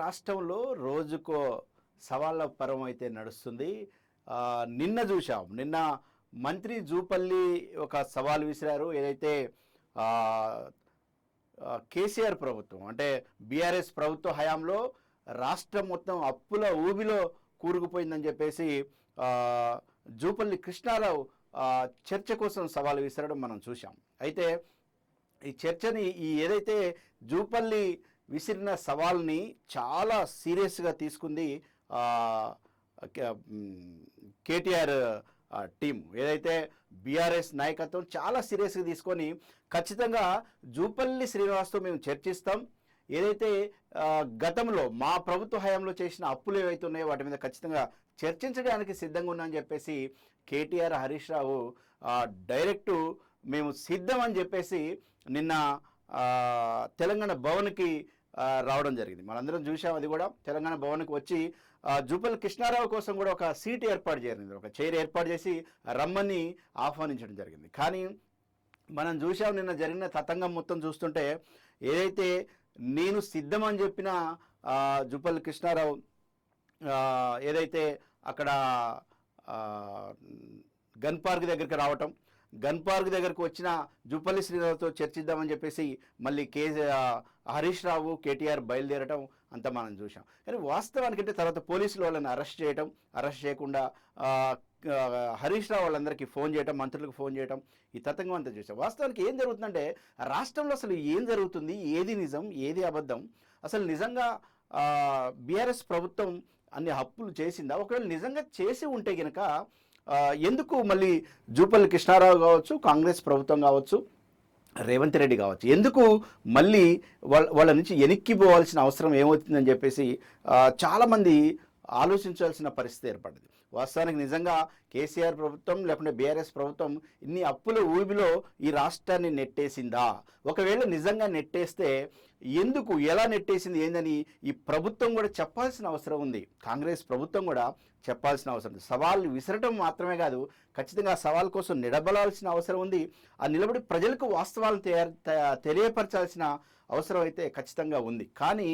రాష్ట్రంలో రోజుకో సవాళ్ళ పర్వం అయితే నడుస్తుంది. నిన్న చూశాం. నిన్న మంత్రి జూపల్లి ఒక సవాల్ విసిరారు. ఏదైతే ఆహ్, కేసీఆర్ ప్రభుత్వం అంటే బీఆర్ఎస్ ప్రభుత్వ హయాంలో రాష్ట్రం మొత్తం అప్పుల ఊబిలో కూరుకుపోయిందని చెప్పేసి ఆహ్, జూపల్లి కృష్ణారావు చర్చ కోసం సవాల్ విసరడం మనం చూశాం. అయితే ఈ చర్చని ఏదైతే జూపల్లి విసిరిన సవాల్ని చాలా సీరియస్గా తీసుకుంది కేటీఆర్ టీం. ఏదైతే బీఆర్ఎస్ నాయకత్వం చాలా సీరియస్గా తీసుకొని ఖచ్చితంగా జూపల్లి శ్రీనివాస్తో మేము చర్చిస్తాం, ఏదైతే గతంలో మా ప్రభుత్వ హయాంలో చేసిన అప్పులు ఏవైతే ఉన్నాయో వాటి మీద ఖచ్చితంగా చర్చించడానికి సిద్ధంగా ఉన్నామని చెప్పేసి కేటీఆర్ హరీష్ రావు డైరెక్టు మేము సిద్ధం అని చెప్పేసి నిన్న తెలంగాణ భవన్కి రావడం జరిగింది. మనందరం చూసాం. అది కూడా తెలంగాణ భవన్కి వచ్చి జూపల్లి కృష్ణారావు కోసం కూడా ఒక సీట్ ఏర్పాటు జరిగింది, ఒక చైర్ ఏర్పాటు చేసి రమ్మని ఆహ్వానించడం జరిగింది. కానీ మనం చూసాం నిన్న జరిగిన తతంగం మొత్తం చూస్తుంటే ఏదైతే నేను సిద్ధం అని చెప్పిన జూపల్లి కృష్ణారావు ఏదైతే అక్కడ గన్ పార్క్ దగ్గరికి రావటం, గన్ పార్క్ దగ్గరకు వచ్చిన జూపల్లి శ్రీనివాస్తో చర్చిద్దామని చెప్పేసి మళ్ళీ హరీష్ రావు కేటీఆర్ బయలుదేరటం అంతా మనం చూసాం. కానీ వాస్తవానికి అంటే తర్వాత పోలీసులు వాళ్ళని అరెస్ట్ చేయకుండా హరీష్ రావు వాళ్ళందరికీ ఫోన్ చేయటం, మంత్రులకు ఫోన్ చేయటం, ఈ తతంగం అంతా చూసాం. వాస్తవానికి ఏం జరుగుతుందంటే రాష్ట్రంలో అసలు ఏం జరుగుతుంది, ఏది నిజం ఏది అబద్ధం, అసలు నిజంగా బీఆర్ఎస్ ప్రభుత్వం అన్ని అప్పులు చేసిందా? ఒకవేళ నిజంగా చేసి ఉంటే కనుక ఎందుకు మళ్ళీ జూపల్లి కృష్ణారావు కావచ్చు, కాంగ్రెస్ ప్రభుత్వం కావచ్చు, రేవంత్ రెడ్డి కావచ్చు, ఎందుకు మళ్ళీ వాళ్ళ నుంచి వెనక్కిపోవాల్సిన అవసరం ఏమవుతుందని చెప్పేసి చాలామంది ఆలోచించాల్సిన పరిస్థితి ఏర్పడింది. వాస్తవానికి నిజంగా కేసీఆర్ ప్రభుత్వం లేకుంటే బీఆర్ఎస్ ప్రభుత్వం ఇన్ని అప్పుల ఊబిలో ఈ రాష్ట్రాన్ని నెట్టేసిందా? ఒకవేళ నిజంగా నెట్టేస్తే ఎందుకు, ఎలా నెట్టేసింది ఏందని ఈ ప్రభుత్వం కూడా చెప్పాల్సిన అవసరం ఉంది. కాంగ్రెస్ ప్రభుత్వం కూడా చెప్పాల్సిన అవసరం ఉంది. సవాళ్ళు విసరటం మాత్రమే కాదు, ఖచ్చితంగా ఆ సవాల్ కోసం నిలబడాల్సిన అవసరం ఉంది. ఆ నిలబడి ప్రజలకు వాస్తవాలను తెలియపరచాల్సిన అవసరం అయితే ఖచ్చితంగా ఉంది. కానీ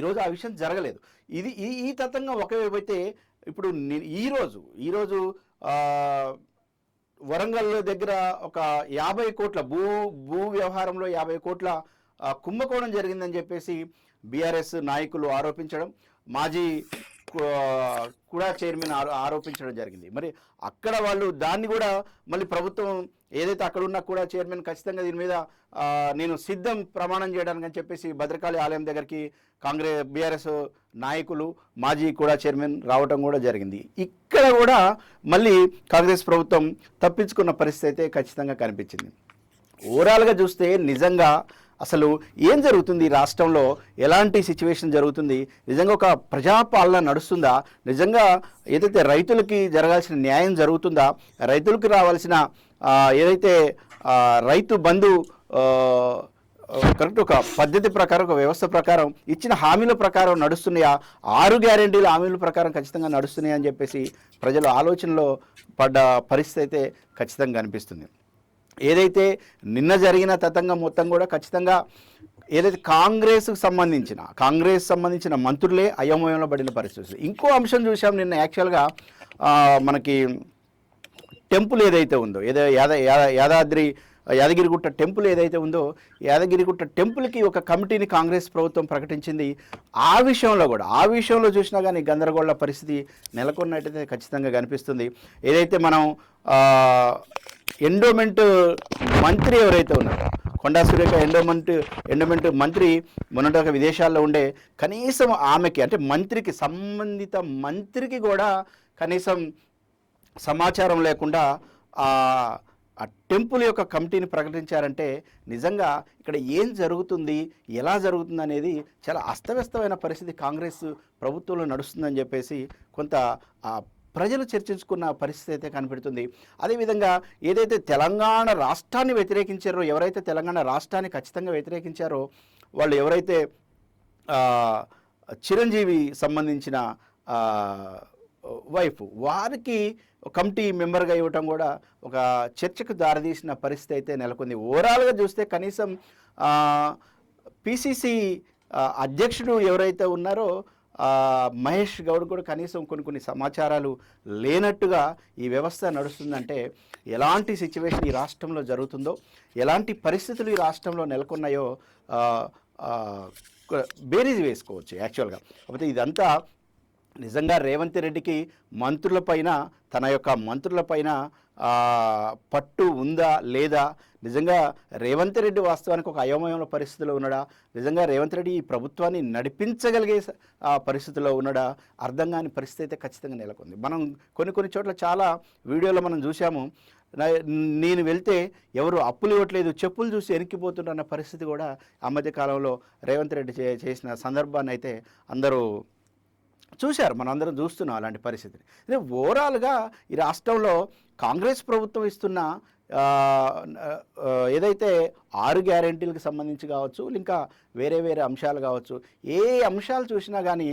ఈరోజు ఆ విషయం జరగలేదు. ఇది ఈ తతంగా ఒకవైపు అయితే ఇప్పుడు ఈరోజు వరంగల్ దగ్గర ఒక 50 కోట్ల భూ వ్యవహారంలో 50 కోట్ల కుంభకోణం జరిగిందని చెప్పేసి బీఆర్ఎస్ నాయకులు ఆరోపించడం, మాజీ కూడా చైర్మన్ ఆరోపించడం జరిగింది. మరి అక్కడ వాళ్ళు దాన్ని కూడా మళ్ళీ ప్రభుత్వం ఏదైతే అక్కడ ఉన్నా కూడా చైర్మన్ ఖచ్చితంగా దీని మీద నేను సిద్ధం ప్రమాణం చేయడానికి అని చెప్పేసి భద్రకాళి ఆలయం దగ్గరికి బీఆర్ఎస్ నాయకులు మాజీ కూడా చైర్మన్ రావటం కూడా జరిగింది. ఇక్కడ కూడా మళ్ళీ కాంగ్రెస్ ప్రభుత్వం తప్పించుకున్న పరిస్థితి అయితే ఖచ్చితంగా కనిపించింది. ఓవరాల్గా చూస్తే నిజంగా అసలు ఏం జరుగుతుంది, ఈ రాష్ట్రంలో ఎలాంటి సిచ్యువేషన్ జరుగుతుంది, నిజంగా ఒక ప్రజాపాలన నడుస్తుందా, నిజంగా ఏదైతే రైతులకి జరగాల్సిన న్యాయం జరుగుతుందా, రైతులకు రావాల్సిన ఏదైతే రైతు బంధు కరెక్ట్ ఒక పద్ధతి ప్రకారం, ఒక వ్యవస్థ ప్రకారం ఇచ్చిన హామీల ప్రకారం నడుస్తున్నాయా, 6 గ్యారెంటీల హామీల ప్రకారం ఖచ్చితంగా నడుస్తున్నాయా అని చెప్పేసి ప్రజలు ఆలోచనలో పడ్డ పరిస్థితి అయితే ఖచ్చితంగా కనిపిస్తుంది. ఏదైతే నిన్న జరిగిన తతంగం మొత్తం కూడా ఖచ్చితంగా ఏదైతే కాంగ్రెస్కి సంబంధించిన మంత్రులే అయోమయంలో పడిన పరిస్థితి. ఇంకో అంశం చూసాం నిన్న. యాక్చువల్గా మనకి టెంపుల్ ఏదైతే ఉందో, యాదగిరిగుట్ట టెంపుల్ ఏదైతే ఉందో, యాదగిరిగుట్ట టెంపుల్కి ఒక కమిటీని కాంగ్రెస్ ప్రభుత్వం ప్రకటించింది. ఆ విషయంలో చూసినా కానీ గందరగోళ పరిస్థితి నెలకొన్నట్టయితే ఖచ్చితంగా కనిపిస్తుంది. ఏదైతే మనం ఎండోమెంట్ మంత్రి ఎవరైతే ఉన్నారో కొండా సురేఖ ఎండోమెంట్ మంత్రి మొన్నటి విదేశాల్లో ఉండే, కనీసం ఆమెకి అంటే సంబంధిత మంత్రికి కూడా కనీసం సమాచారం లేకుండా ఆ టెంపుల్ యొక్క కమిటీని ప్రకటించారంటే నిజంగా ఇక్కడ ఏం జరుగుతుంది, ఎలా జరుగుతుంది అనేది చాలా అస్తవ్యస్తమైన పరిస్థితి కాంగ్రెస్ ప్రభుత్వంలో నడుస్తుందని చెప్పేసి కొంత ప్రజలు చర్చించుకున్న పరిస్థితి అయితే కనబడుతుంది. అదేవిధంగా ఏదైతే తెలంగాణ రాష్ట్రాన్ని వ్యతిరేకించారో, ఎవరైతే తెలంగాణ రాష్ట్రాన్ని ఖచ్చితంగా వ్యతిరేకించారో వాళ్ళు ఎవరైతే చిరంజీవి సంబంధించిన వైఫ్ వారికి కమిటీ మెంబర్గా ఇవ్వటం కూడా ఒక చర్చకు దారితీసిన పరిస్థితి అయితే నెలకొంది. ఓవరాల్గా చూస్తే కనీసం పిసిసి అధ్యక్షుడు ఎవరైతే ఉన్నారో మహేష్ గౌడ్ కూడా కనీసం కొన్ని సమాచారాలు లేనట్టుగా ఈ వ్యవస్థ నడుస్తుందంటే ఎలాంటి సిచ్యువేషన్ ఈ రాష్ట్రంలో జరుగుతుందో, ఎలాంటి పరిస్థితులు ఈ రాష్ట్రంలో నెలకొన్నాయో బేరీజ్ వేసుకోవచ్చు యాక్చువల్గా. కాకపోతే ఇదంతా నిజంగా రేవంత్ రెడ్డికి మంత్రులపైన, తన యొక్క మంత్రులపైన పట్టు ఉందా లేదా, నిజంగా రేవంత్ రెడ్డి వాస్తవానికి ఒక అయోమయంలో పరిస్థితిలో ఉన్నాడా, నిజంగా రేవంత్ రెడ్డి ఈ ప్రభుత్వాన్ని నడిపించగలిగే పరిస్థితిలో ఉన్నాడా, అర్థం కాని పరిస్థితి అయితే ఖచ్చితంగా నెలకొంది. మనం కొన్ని చోట్ల చాలా వీడియోలో మనం చూసాము, నేను వెళ్తే ఎవరు అప్పులు ఇవ్వట్లేదు, చెప్పులు చూసి వెనక్కిపోతుండన్న పరిస్థితి కూడా ఆ మధ్య కాలంలో రేవంత్ రెడ్డి చేసిన సందర్భాన్ని అయితే అందరూ చూశారు, మనం అందరం చూస్తున్నాం అలాంటి పరిస్థితిని. అంటే ఓవరాల్గా ఈ రాష్ట్రంలో కాంగ్రెస్ ప్రభుత్వం ఇస్తున్న ఏదైతే 6 గ్యారెంటీలకు సంబంధించి కావచ్చు, ఇంకా వేరే అంశాలు కావచ్చు, ఏ అంశాలు చూసినా కానీ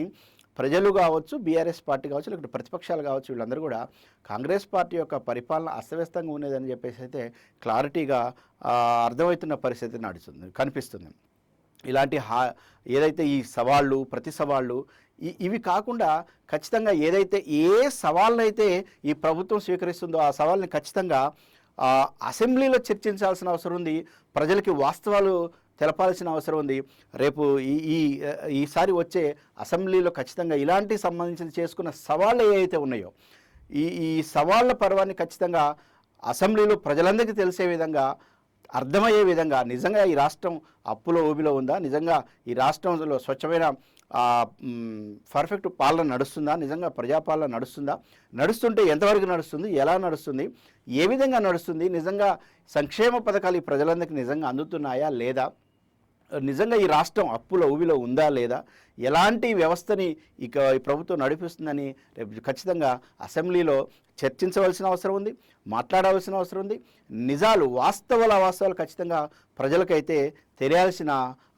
ప్రజలు కావచ్చు, బీఆర్ఎస్ పార్టీ కావచ్చు, లేకపోతే ప్రతిపక్షాలు కావచ్చు, వీళ్ళందరూ కూడా కాంగ్రెస్ పార్టీ యొక్క పరిపాలన అస్తవ్యస్తంగా ఉన్నదని చెప్పేసి అయితే క్లారిటీగా అర్థమవుతున్న పరిస్థితి కనిపిస్తుంది. ఇలాంటి ఏదైతే ఈ సవాళ్ళు, ప్రతి సవాళ్ళు ఇవి కాకుండా ఖచ్చితంగా ఏదైతే ఏ సవాళ్ళనైతే ఈ ప్రభుత్వం స్వీకరిస్తుందో ఆ సవాల్ని ఖచ్చితంగా అసెంబ్లీలో చర్చించాల్సిన అవసరం ఉంది, ప్రజలకి వాస్తవాలు తెలపాల్సిన అవసరం ఉంది. రేపు ఈసారి వచ్చే అసెంబ్లీలో ఖచ్చితంగా ఇలాంటి సంబంధించి చేసుకున్న సవాళ్ళు ఏవైతే ఉన్నాయో ఈ సవాళ్ళ పర్వాన్ని ఖచ్చితంగా అసెంబ్లీలో ప్రజలందరికీ తెలిసే విధంగా, అర్థమయ్యే విధంగా, నిజంగా ఈ రాష్ట్రం అప్పులో ఊబిలో ఉందా, నిజంగా ఈ రాష్ట్రంలో స్వచ్ఛమైన పర్ఫెక్ట్ పాలన నడుస్తుందా, నిజంగా ప్రజాపాలన నడుస్తుందా, నడుస్తుంటే ఎంతవరకు నడుస్తుంది, ఎలా నడుస్తుంది, ఏ విధంగా నడుస్తుంది, నిజంగా సంక్షేమ పథకాలు ఈ ప్రజలందరికీ నిజంగా అందుతున్నాయా లేదా, నిజంగా ఈ రాష్ట్రం అప్పుల ఊబిలో ఉందా లేదా, ఎలాంటి వ్యవస్థని ఈ ప్రభుత్వం నడిపిస్తుందని రేపు ఖచ్చితంగా అసెంబ్లీలో చర్చించవలసిన అవసరం ఉంది, మాట్లాడవలసిన అవసరం ఉంది. నిజాలు, వాస్తవాలు ఖచ్చితంగా ప్రజలకైతే తెలియాల్సిన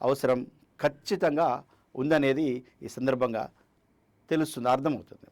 అవసరం ఖచ్చితంగా ఉందనేది ఈ సందర్భంగా తెలుస్తుంది, అర్థమవుతుంది.